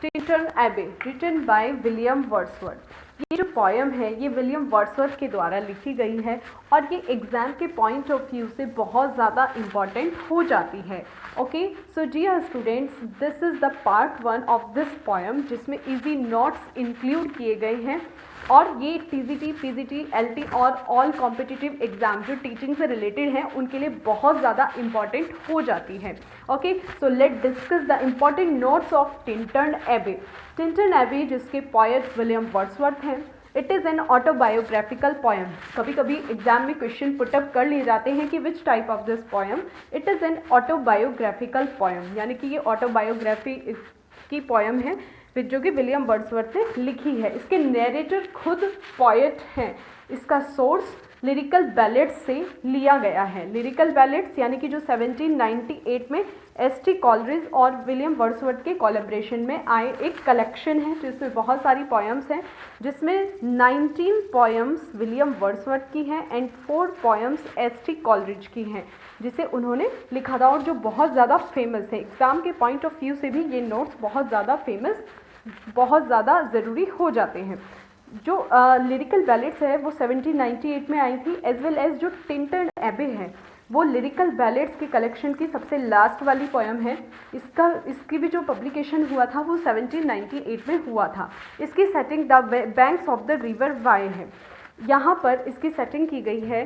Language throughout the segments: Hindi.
टिंटन एबे रिटन बाय विलियम वर्ड्सवर्थ। ये जो पोएम है ये विलियम वर्ड्सवर्थ के द्वारा लिखी गई है और ये एग्ज़ाम के पॉइंट ऑफ व्यू से बहुत ज़्यादा इम्पॉर्टेंट हो जाती है। Okay, so dear students, this is the part 1 of this poem जिसमें इजी नोट्स इंक्लूड किए गए हैं और ये टीजीटी, पीजीटी, एलटी और ऑल कॉम्पिटिटिव एग्जाम जो टीचिंग से रिलेटेड हैं उनके लिए बहुत ज़्यादा इम्पॉर्टेंट हो जाती है। Okay, so let discuss the important notes of Tintern Abbey. Tintern Abbey जिसके पोएट विलियम वर्ड्सवर्थ हैं, it is an autobiographical poem. कभी कभी एग्जाम में क्वेश्चन पुटअप कर लिए जाते हैं कि which type of this poem. It is an autobiographical poem, यानी कि ये ऑटोबायोग्राफी की पोएम है जो कि विलियम वर्ड्सवर्थ ने लिखी है। इसके नैरेटर खुद पोएट हैं। इसका सोर्स लिरिकल बैलेड्स से लिया गया है। लिरिकल बैलेड्स यानी कि जो 1798 में एस.टी. कॉलरिज और विलियम वर्ड्सवर्थ के कोलैबोरेशन में आए एक कलेक्शन है जिसमें बहुत सारी पोएम्स हैं, जिसमें 19 पोएम्स विलियम वर्ड्सवर्थ की हैं एंड 4 पोएम्स एस.टी. कॉलरिज की हैं जिसे उन्होंने लिखा था और जो बहुत ज़्यादा फेमस है। एग्ज़ाम के पॉइंट ऑफ व्यू से भी ये नोट्स बहुत ज़्यादा फेमस, बहुत ज़्यादा ज़रूरी हो जाते हैं। जो लिरिकल बैलेड्स है वो 1798 में आई थी, एज वेल एज जो टिंटन एबे है वो लिरिकल बैलेड्स की कलेक्शन की सबसे लास्ट वाली पोएम है। इसकी भी जो पब्लिकेशन हुआ था वो 1798 में हुआ था। इसकी setting the banks of the river Wye है। यहाँ पर इसकी सेटिंग की गई है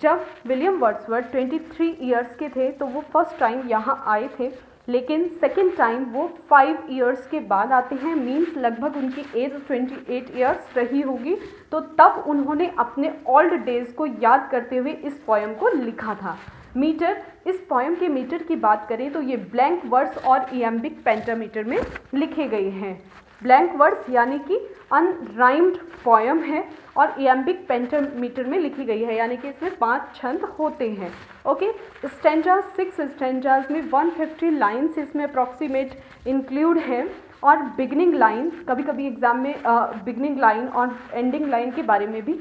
जब विलियम वर्ड्सवर्थ 23 ईयर्स के थे तो वो फर्स्ट टाइम यहाँ आए थे, लेकिन सेकेंड टाइम वो 5 ईयर्स के बाद आते हैं। मीन्स लगभग उनकी एज 28 ईयर्स रही होगी, तो तब उन्होंने अपने ओल्ड डेज को याद करते हुए इस पोएम को लिखा था। मीटर, इस पोएम के मीटर की बात करें तो ये ब्लैंक वर्ड्स और इयम्बिक पेंटामीटर में लिखे गए हैं। ब्लैंक वर्ड्स यानी कि अनराइम्ड पोएम है और इयम्बिक पेंटामीटर में लिखी गई है, यानी कि इसमें 5 छंद होते हैं। ओके, स्टेंजाज 6 स्टेंजाज में 150 लाइन्स इसमें अप्रॉक्सीमेट इंक्लूड है और बिगनिंग लाइन, कभी कभी एग्जाम में बिगनिंग लाइन और एंडिंग लाइन के बारे में भी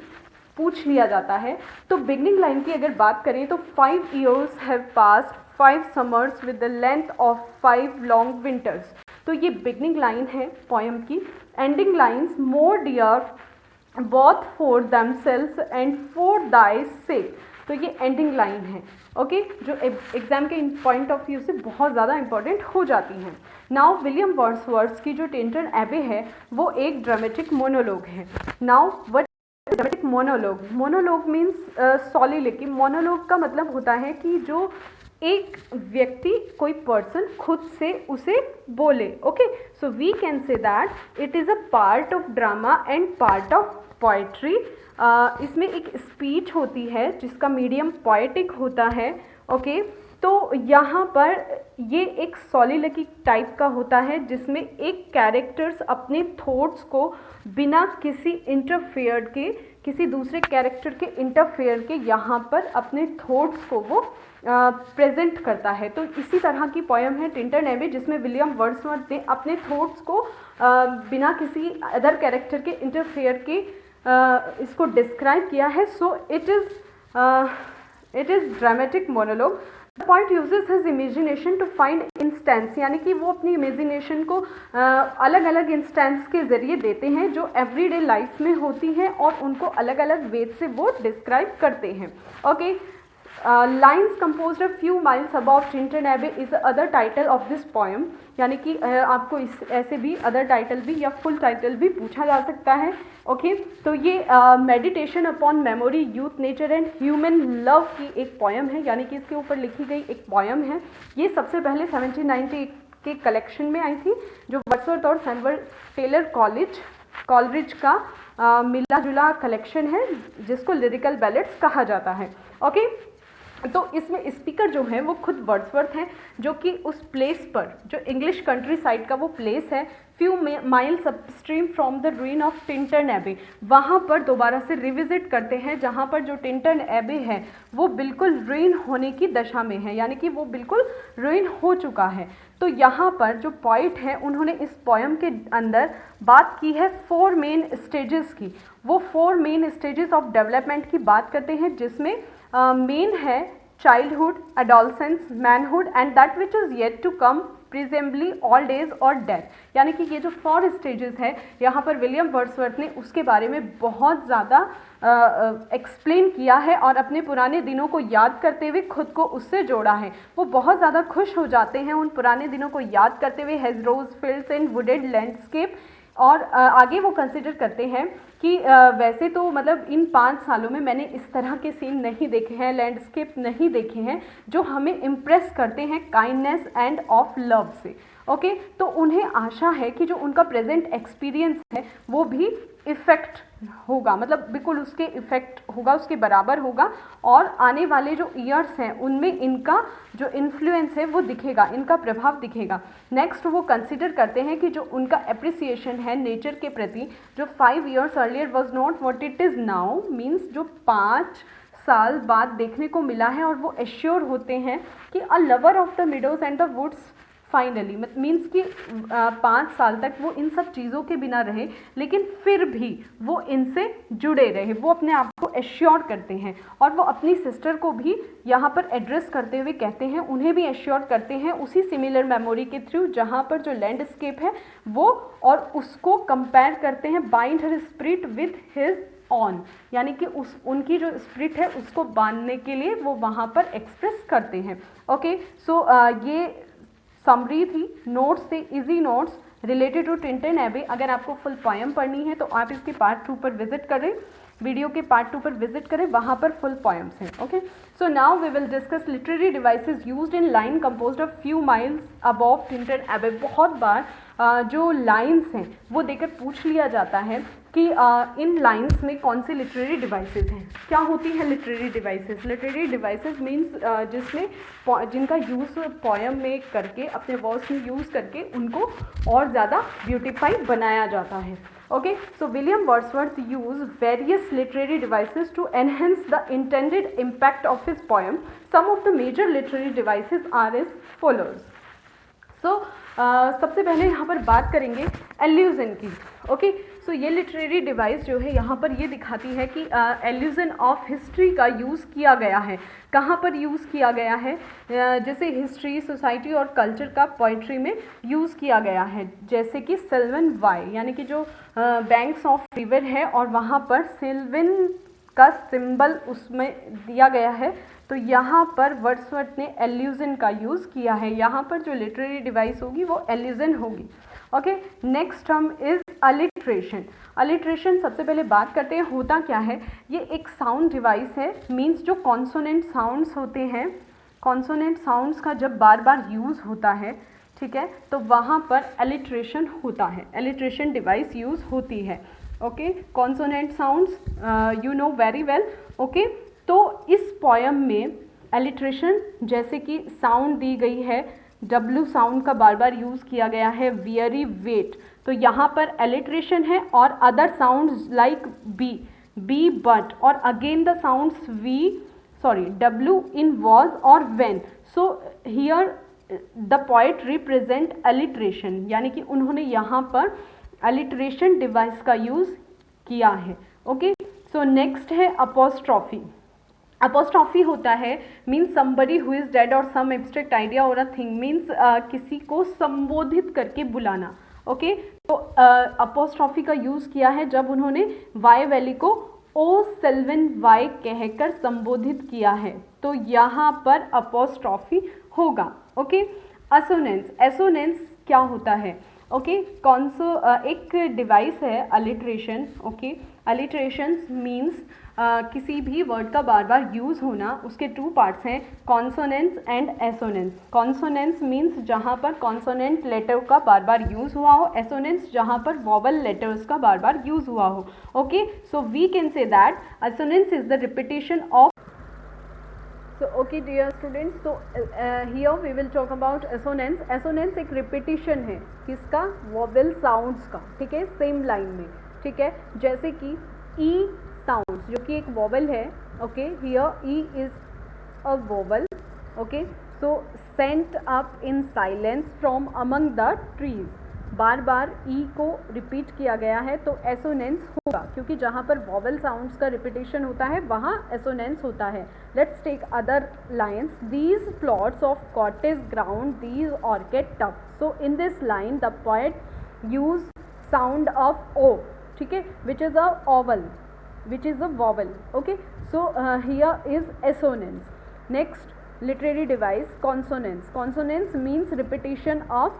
पूछ लिया जाता है। तो बिगनिंग लाइन की अगर बात करें तो 5 years have passed 5 summers with the length of 5 long winters। तो ये बिगनिंग लाइन है पोएम की। Ending lines more dear both for themselves and for thy sake। तो ये एंडिंग लाइन है। ओके, जो एग्जाम के पॉइंट ऑफ व्यू से बहुत ज़्यादा इंपॉर्टेंट हो जाती हैं। नाउ विलियम वर्ड्सवर्थ की जो टिंटन एबे है वो एक ड्रामेटिक मोनोलॉग है। Now what dramatic monologue, monologue means soliloquy. Monologue का मतलब होता है कि जो एक व्यक्ति, कोई पर्सन खुद से उसे बोले। Okay, so we can say that it is a part of drama and part of poetry. इसमें एक स्पीच होती है जिसका मीडियम पोएटिक होता है। ओके, तो यहाँ पर ये एक सॉलिलोक्वी टाइप का होता है जिसमें एक कैरेक्टर्स अपने थॉट्स को बिना किसी इंटरफेयर के, किसी दूसरे कैरेक्टर के इंटरफेयर के यहाँ पर अपने थॉट्स को वो प्रेजेंट करता है। तो इसी तरह की पोएम है टिंटन एबे जिसमें विलियम वर्ड्सवर्थ ने अपने थॉट्स को बिना किसी अदर कैरेक्टर के इंटरफेयर के इसको डिस्क्राइब किया है। So it is dramatic monologue. The point uses his imagination to find instance, यानी कि वो अपनी इमेजिनेशन को अलग अलग इंस्टेंस के ज़रिए देते हैं जो एवरीडे लाइफ में होती हैं और उनको अलग अलग वे से वो डिस्क्राइब करते हैं। Okay, lines composed a few miles above Tintern Abbey is other title of this poem, यानी कि आपको इस ऐसे भी अदर टाइटल भी या फुल टाइटल भी पूछा जा सकता है। ओके, तो ये meditation upon memory, youth, nature and human love की एक पोएम है, यानी कि इसके ऊपर लिखी गई एक पोएम है। ये सबसे पहले 1790 के कलेक्शन में आई थी जो वर्ड्सवर्थ और सैमुअल टेलर कॉलरिज का मिला जुला कलेक्शन है जिसको लिरिकल बैलेड्स कहा जाता है। ओके, तो इसमें स्पीकर जो है वो खुद वर्ड्सवर्थ हैं जो कि उस प्लेस पर, जो इंग्लिश कंट्री साइड का वो प्लेस है, few miles upstream from the ruin of Tintern एबे, वहाँ पर दोबारा से रिविजिट करते हैं जहाँ पर जो टिंटन एबे है वो बिल्कुल रूइन होने की दशा में है, यानी कि वो बिल्कुल रूइन हो चुका है। तो यहाँ पर जो पॉइंट है उन्होंने इस पोएम के अंदर बात की है 4 मेन स्टेजेस की। वो 4 मेन स्टेजेस ऑफ डेवलपमेंट की बात करते हैं जिसमें मेन है childhood, adolescence, manhood and that which is yet to come presumably all days और डेथ। यानी कि ये जो 4 स्टेजेस है यहाँ पर विलियम वर्ड्सवर्थ ने उसके बारे में बहुत ज़्यादा एक्सप्लेन किया है और अपने पुराने दिनों को याद करते हुए खुद को उससे जोड़ा है। वो बहुत ज़्यादा खुश हो जाते हैं उन पुराने दिनों को याद करते हुए, has rose fields and wooded landscape. और आगे वो कंसिडर करते हैं कि वैसे तो मतलब इन 5 सालों में मैंने इस तरह के सीन नहीं देखे हैं, लैंडस्केप नहीं देखे हैं जो हमें इम्प्रेस करते हैं काइंडनेस एंड ऑफ लव से। ओके, तो उन्हें आशा है कि जो उनका प्रेजेंट एक्सपीरियंस है वो भी इफ़ेक्ट होगा, मतलब बिल्कुल उसके इफ़ेक्ट होगा, उसके बराबर होगा, और आने वाले जो ईयर्स हैं उनमें इनका जो इन्फ्लुएंस है वो दिखेगा, इनका प्रभाव दिखेगा। नेक्स्ट वो कंसिडर करते हैं कि जो उनका एप्रिसिएशन है नेचर के प्रति, जो 5 years earlier was not what it is now, means जो 5 साल बाद देखने को मिला है, और वो एश्योर होते हैं कि a lover of the meadows and the woods finally, means कि 5 साल तक वो इन सब चीज़ों के बिना रहे लेकिन फिर भी वो इनसे जुड़े रहे, वो अपने आप को एश्योर करते हैं। और वो अपनी सिस्टर को भी यहाँ पर एड्रेस करते हुए कहते हैं, उन्हें भी एश्योर करते हैं उसी सिमिलर मेमोरी के थ्रू जहाँ पर जो लैंडस्केप है वो, और उसको कंपेयर करते हैं bind her spirit with his on, यानी कि उनकी जो स्पिरिट है उसको बांधने के लिए वो वहाँ पर एक्सप्रेस करते हैं। ओके, सो ये समरी थी, नोट्स थे, easy notes related to Tintern Abbey. अगर आपको फुल पोएम पढ़नी है तो आप इसके पार्ट 2 पर विजिट करें, वीडियो के पार्ट 2 पर विजिट करें, वहाँ पर फुल पोएम्स हैं। Okay, so now we will discuss literary devices used in line composed of few miles above Tintern Abbey. बहुत बार जो लाइन्स हैं वो देकर पूछ लिया जाता है कि इन लाइन्स में कौन से लिटरेरी डिवाइसेस हैं। क्या होती है literary devices? Literary devices means जिसमें जिनका यूज़ पोएम में करके, अपने वर्ड्स में यूज़ करके उनको और ज़्यादा ब्यूटिफाई बनाया जाता है। Okay, so William Wordsworth used various literary devices to enhance the intended impact of his poem. Some of the major literary devices are as follows. So सबसे पहले यहाँ पर बात करेंगे एल्यूजन की। ओके, सो ये लिटरेरी डिवाइस जो है यहाँ पर ये दिखाती है कि एल्यूजन ऑफ हिस्ट्री का यूज़ किया गया है। कहाँ पर यूज़ किया गया है? जैसे हिस्ट्री, सोसाइटी और कल्चर का पोइट्री में यूज़ किया गया है। जैसे कि सिल्वन वाई, यानी कि जो बैंक्स ऑफ रिवर है और वहाँ पर सिल्वन का सिंबल उसमें दिया गया है, तो यहाँ पर वर्ड्सवर्थ ने एल्यूजन का यूज़ किया है। यहाँ पर जो लिटरेरी डिवाइस होगी वो एल्यूजन होगी। Okay, next term is alliteration. Alliteration सबसे पहले बात करते हैं, होता क्या है? ये एक साउंड डिवाइस है, मीन्स जो कॉन्सोनेंट साउंड्स होते हैं, कॉन्सोनेंट साउंड्स का जब बार बार यूज़ होता है, ठीक है, तो वहाँ पर एलिट्रेशन होता है, एलिट्रेशन डिवाइस यूज़ होती है। Okay, consonant sounds you know very well. Okay, तो इस पोएम में एलिट्रेशन, जैसे कि साउंड दी गई है, डब्ल्यू साउंड का बार बार यूज़ किया गया है, वेरी वेट, तो यहाँ पर एलिट्रेशन है। और other sounds like B but, और again the sounds W in was और when. So here the poet represent alliteration, यानी कि उन्होंने यहाँ पर एलिट्रेशन डिवाइस का यूज़ किया है। ओके, सो नेक्स्ट है अपोस्ट्रॉफी। अपोस्ट्रॉफी होता है means somebody who is dead और सम एब्स्ट्रैक्ट आइडिया और अ थिंग, मीन्स किसी को संबोधित करके बुलाना। ओके, तो अपोस्ट्रॉफी का यूज़ किया है जब उन्होंने वाई वैली को ओ सिल्वन वाई कहकर संबोधित किया है, तो यहाँ पर अपोस्ट्रॉफी होगा। ओके, असोनेंस। एसोनेंस क्या होता है? ओके, एक डिवाइस है अलिट्रेशन। ओके, अलिट्रेशंस मीन्स किसी भी वर्ड का बार बार यूज़ होना। उसके 2 पार्ट्स हैं, consonance and assonance. Consonance means जहाँ पर कॉन्सोनेंट लेटर का बार बार यूज़ हुआ हो, एसोनेंस जहाँ पर वॉवल लेटर्स का बार बार यूज़ हुआ हो। Okay, so we can say that assonance is the repetition of. So okay dear students, so here we will talk about assonance. Assonance एक repetition है किसका? vowel sounds का, ठीक है, सेम लाइन में, ठीक है। जैसे कि e sounds जो कि एक vowel है, okay, here e is a vowel, okay, so sent up in silence from among the trees, बार बार ई को रिपीट किया गया है तो एसोनेंस होगा, क्योंकि जहाँ पर वॉवल साउंड्स का रिपीटेशन होता है वहाँ एसोनेंस होता है। Let's take other lines. These plots of cottage ground these orchard tufts. So in this line the poet use sound of O, ठीक है, which is a vowel, which is a vowel. Okay, so here is assonance. Next literary device, consonance. Consonance means repetition of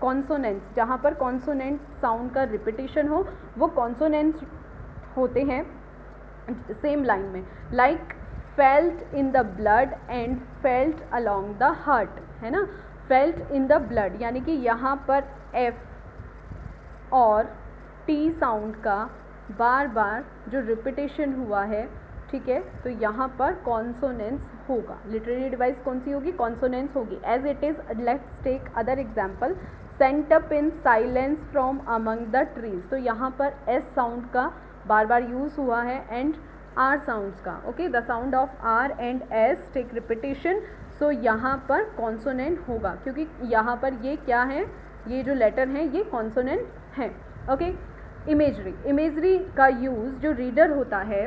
consonants. जहाँ पर consonant sound का repetition हो वो consonants होते हैं same line में, like felt in the blood and felt along the heart, है ना। felt in the blood यानी कि यहाँ पर F और T साउंड का बार बार जो रिपीटेशन हुआ है, ठीक है, तो यहाँ पर कॉन्सोनेंस होगा। लिटरेरी डिवाइस कौन सी होगी? कॉन्सोनेंस होगी। As it is, let's take other example, sent up in silence from among the trees. तो यहाँ पर एस साउंड का बार बार यूज़ हुआ है एंड आर साउंड्स का। Okay, the sound of R and S take repetition, so यहाँ पर कॉन्सोनेंट होगा, क्योंकि यहाँ पर ये क्या है, ये जो लेटर हैं ये कॉन्सोनेंट हैं। Okay, imagery. इमेजरी का यूज़ जो रीडर होता है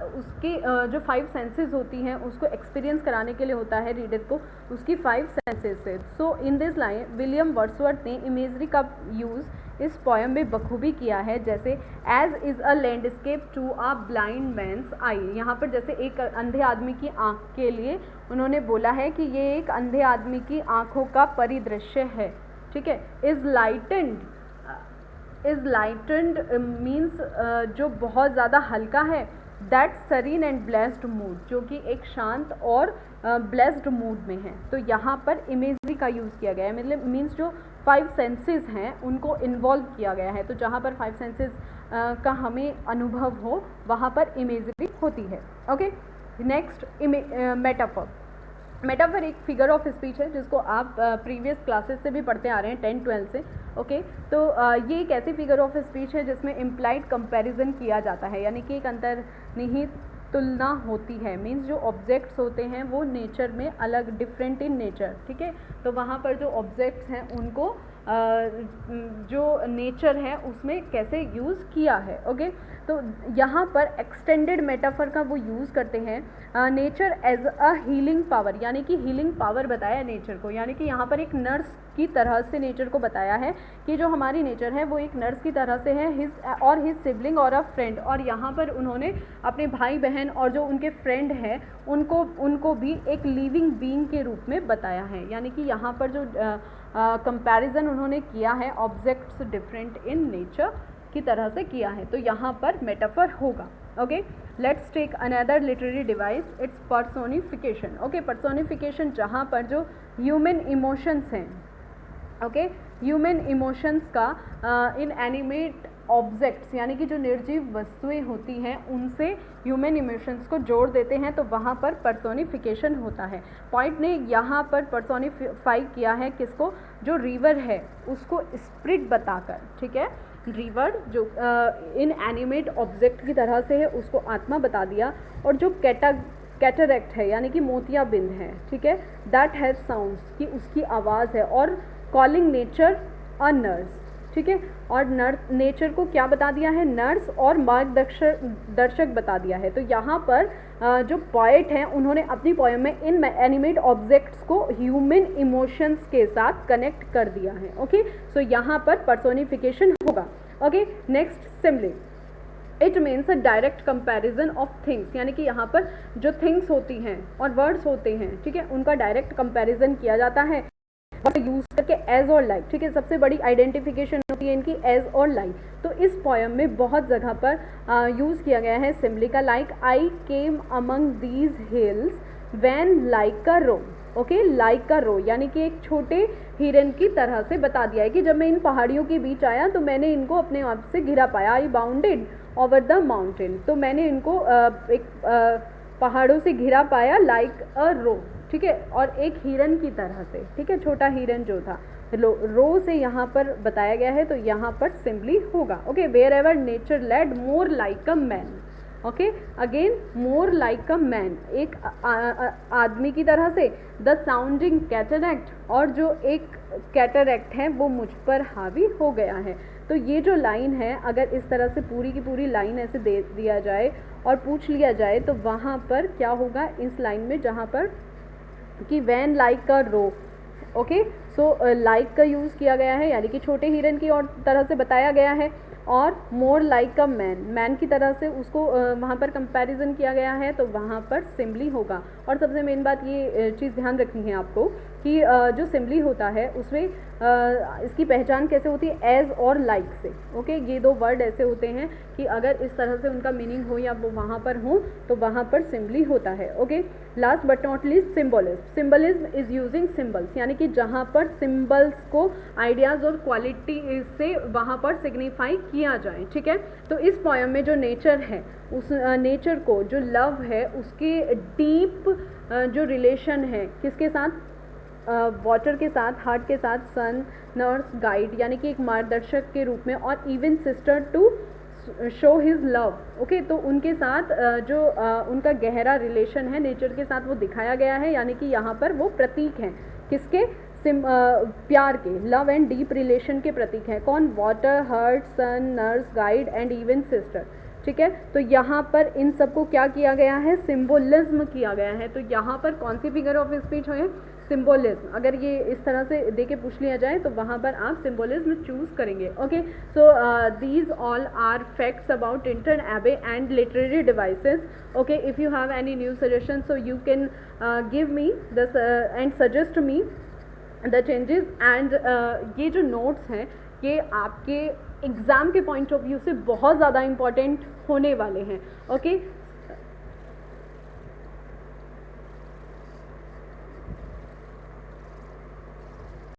उसके जो 5 सेंसेस होती हैं उसको एक्सपीरियंस कराने के लिए होता है रीडर को, उसकी 5 सेंसेस से। So in this line William Wordsworth ने इमेजरी का यूज़ इस पोएम में बखूबी किया है। जैसे as is a landscape to a blind man's eye, यहाँ पर जैसे एक अंधे आदमी की आँख के लिए उन्होंने बोला है कि ये एक अंधे आदमी की आँखों का परिदृश्य है, ठीक है। इज़ लाइटेंड मीन्स जो बहुत ज़्यादा हल्का है। That serene and blessed mood, जो कि एक शांत और ब्लेस्ड मूड में है। तो यहाँ पर इमेजरी का यूज़ किया गया है, मतलब मीन्स जो 5 सेंसेस हैं उनको इन्वॉल्व किया गया है। तो जहाँ पर 5 सेंसेस का हमें अनुभव हो वहाँ पर इमेजरी होती है। Okay, next metaphor. मेटाफर एक फिगर ऑफ स्पीच है जिसको आप प्रीवियस क्लासेस से भी पढ़ते आ रहे हैं, 10-12 से। ओके, तो ये एक ऐसी फिगर ऑफ स्पीच है जिसमें इम्प्लाइड कंपैरिजन किया जाता है, यानी कि एक अंतर्निहित तुलना होती है। मीन्स जो ऑब्जेक्ट्स होते हैं वो नेचर में अलग, डिफरेंट इन नेचर, ठीक है। तो वहाँ पर जो ऑब्जेक्ट्स हैं उनको जो नेचर है उसमें कैसे यूज़ किया है। ओके, तो यहाँ पर एक्सटेंडेड मेटाफर का वो यूज़ करते हैं। Nature as a healing power, यानी कि हीलिंग पावर बताया नेचर को, यानी कि यहाँ पर एक नर्स की तरह से नेचर को बताया है कि जो हमारी नेचर है वो एक नर्स की तरह से है, हिज सिबलिंग और अ फ्रेंड। और यहाँ पर उन्होंने अपने भाई बहन और जो उनके फ्रेंड हैं उनको भी एक लिविंग बीइंग के रूप में बताया है। यानी कि यहाँ पर जो कंपैरिजन उन्होंने किया है ऑब्जेक्ट्स डिफरेंट इन नेचर की तरह से किया है, तो यहाँ पर मेटाफर होगा। Okay, let's take another literary device, it's personification. Okay, personification जहाँ पर जो ह्यूमन इमोशंस हैं, ओके, ह्यूमन इमोशंस का इन एनिमेट ऑब्जेक्ट्स, यानी कि जो निर्जीव वस्तुएं होती हैं उनसे ह्यूमन इमोशंस को जोड़ देते हैं, तो वहाँ पर पर्सोनिफिकेशन होता है। पॉइंट ने यहाँ पर पर्सोनिफाई किया है किसको? जो रिवर है उसको स्पिरिट बताकर, ठीक है। रिवर जो इन एनिमेट ऑब्जेक्ट की तरह से है उसको आत्मा बता दिया, और जो कैटरैक्ट है यानी कि मोतियाबिंद है, ठीक है, दैट हैज़ साउंड्स, कि उसकी आवाज़ है, और कॉलिंग नेचर अ नर्स, ठीक है। और नेचर को क्या बता दिया है? नर्स और मार्गदर्शक बता दिया है। तो यहाँ पर जो पोएट हैं उन्होंने अपनी पोएम में इन एनिमेट ऑब्जेक्ट्स को ह्यूमन इमोशंस के साथ कनेक्ट कर दिया है। ओके, सो यहाँ पर पर्सोनिफिकेशन होगा। Okay, next simile. It means a direct comparison of things, यानी कि यहाँ पर जो थिंग्स होती हैं और वर्ड्स होते हैं, ठीक है, उनका डायरेक्ट कंपैरिजन किया जाता है यूज करके एज और लाइक, ठीक है। सबसे बड़ी आइडेंटिफिकेशन होती है इनकी एज और लाइक। तो इस पोएम में बहुत जगह पर यूज़ किया गया है सिम्बली का, like I came among these hills when like a roe. Okay, like a roe यानी कि एक छोटे हिरन की तरह से बता दिया है कि जब मैं इन पहाड़ियों के बीच आया तो मैंने इनको अपने आप से घिरा पाया। आई बाउंडेड ओवर द माउंटेन, तो मैंने इनको पहाड़ों से घिरा पाया लाइक अ रो, ठीक है, और एक हिरन की तरह से, ठीक है, छोटा हिरन जो था। रो से यहाँ पर बताया गया है, तो यहाँ पर सिंपली होगा। Okay, wherever nature led more like a man. Okay, again more like a man, एक आदमी की तरह से, द साउंडिंग कैटरैक्ट, और जो एक कैटरैक्ट है वो मुझ पर हावी हो गया है। तो ये जो लाइन है, अगर इस तरह से पूरी की पूरी लाइन ऐसे दे दिया जाए और पूछ लिया जाए तो वहाँ पर क्या होगा इस लाइन में, जहाँ पर कि when like a roe, okay, so like का यूज़ किया गया है, यानी कि छोटे हिरन की और तरह से बताया गया है, और मोर लाइक अ मैन, मैन की तरह से उसको वहाँ पर कंपैरिजन किया गया है, तो वहाँ पर सिम्बली होगा। और सबसे मेन बात ये चीज़ ध्यान रखनी है आपको कि जो सिम्बली होता है उसमें इसकी पहचान कैसे होती है, एज और लाइक से, ओके, ये दो वर्ड ऐसे होते हैं कि अगर इस तरह से उनका मीनिंग हो या वो वहाँ पर हो तो वहाँ पर सिम्बली होता है, okay. Last but not least, symbolism, symbolism is using symbols, यानी कि जहाँ पर सिम्बल्स को आइडियाज़ और क्वालिटी से वहाँ पर सिग्निफाई किया जाए, ठीक है। तो इस पोएम में जो नेचर है, उस नेचर को, जो लव है, उसके डीप जो रिलेशन है किसके साथ, वाटर के साथ, हार्ट के साथ, सन, नर्स, गाइड, यानी कि एक मार्गदर्शक के रूप में, और even sister to show his love, okay. तो उनके साथ जो उनका गहरा रिलेशन है नेचर के साथ वो दिखाया गया है, यानी कि यहाँ पर वो प्रतीक हैं किसके, प्यार के, लव एंड डीप रिलेशन के प्रतीक हैं। कौन, water, heart, sun, nurse, guide and even sister, ठीक है। तो यहाँ पर इन सबको क्या किया गया है, सिम्बोलिज्म किया गया है। तो यहाँ पर कौन सी फिगर ऑफ स्पीच है, सिम्बोलिज्म। अगर ये इस तरह से दे के पूछ लिया जाए तो वहाँ पर आप सिम्बोलिज्म चूज करेंगे, okay. So these all are facts about Tintern Abbey and literary devices, okay. If you have any new suggestion so you can give me this and suggest me the changes, and ये जो नोट्स हैं ये आपके एग्ज़ाम के पॉइंट ऑफ व्यू से बहुत ज़्यादा इम्पॉर्टेंट होने वाले हैं, ओके।